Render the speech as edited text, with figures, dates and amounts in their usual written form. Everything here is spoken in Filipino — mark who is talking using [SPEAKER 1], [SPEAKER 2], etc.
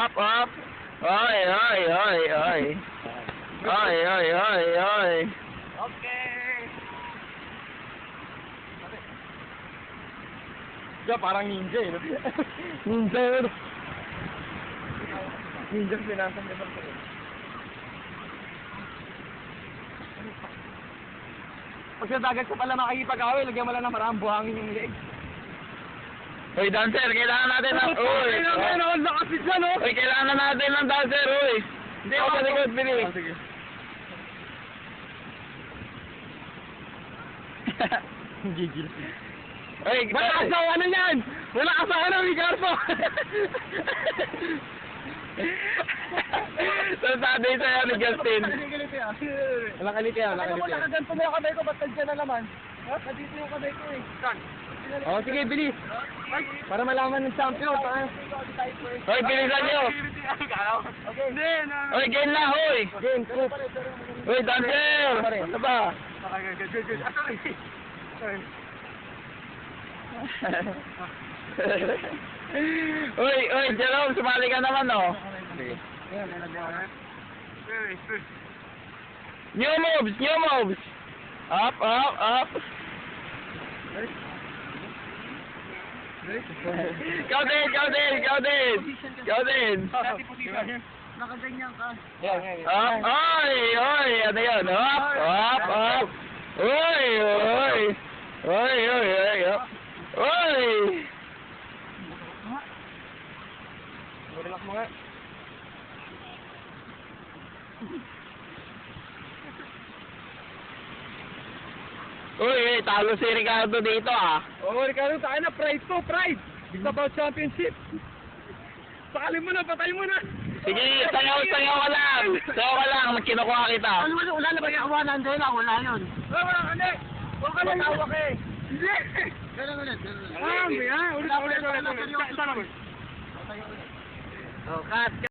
[SPEAKER 1] Up, up. Oy, oy, oy, oy. Oy, oy, oy, oy.
[SPEAKER 2] Okay.
[SPEAKER 3] Siya parang ninja eh. No?
[SPEAKER 1] Ninja yun.
[SPEAKER 3] Ninja pinasang niya sa Pag sa dagat ka pala makikipag-away, lagyan mo lang ng maraming buhangin yung leeg.
[SPEAKER 1] Uy, dancer, kailangan natin ng... Uy!
[SPEAKER 3] Kailangan na kasi dyan, no?
[SPEAKER 1] Uy, kailangan natin ng dancer, uy! Hindi ako sa likod, bilis.
[SPEAKER 3] Sige. Gigil.
[SPEAKER 1] Uy,
[SPEAKER 3] Wala asawa na yan! Wala asawa na, Ricardo!
[SPEAKER 1] Sasabi sa'yo ni Justin.
[SPEAKER 3] Walang kaliti yan, walang kaliti yan.
[SPEAKER 2] Nakaganto na yung kamay ko, ba't nandiyan na naman? Nandito yung kamay ko eh.
[SPEAKER 3] Oh, sige, bilis. Para malaman ng champion.
[SPEAKER 1] Uy, bilisan nyo!
[SPEAKER 2] Okay. Hindi,
[SPEAKER 1] Uy, game na, uy!
[SPEAKER 3] Game, scoop.
[SPEAKER 1] Uy, dancer! Ano ba? Uy, uy, Jerome, sumali ka naman, oh. New moves, new moves! Up, up, up! Ikaw din, ikaw din, ikaw din! Ikaw din!
[SPEAKER 2] Nakaganyan ka.
[SPEAKER 1] Up, oy, oy, ano yun? Up, up, up! Uy, uy! Uy, uy, uy, up! Uy!
[SPEAKER 3] Relax mo nga.
[SPEAKER 1] Uy, talo si Ricardo dito, ah.
[SPEAKER 3] Oh, Ricardo, tayo na. Pride to, pride. It's about championship. Sakali mo na, patay mo na.
[SPEAKER 1] Sige, sayaw, sayaw ka lang! Sayaw ka lang, kinukuha kita.
[SPEAKER 2] Wala na ba yung awanan doon? Wala yun.
[SPEAKER 3] Wala, hindi. Huwag ka lang tawag eh.
[SPEAKER 2] Hindi. Ganun ulit.
[SPEAKER 3] Ulit.
[SPEAKER 2] Oh, cut.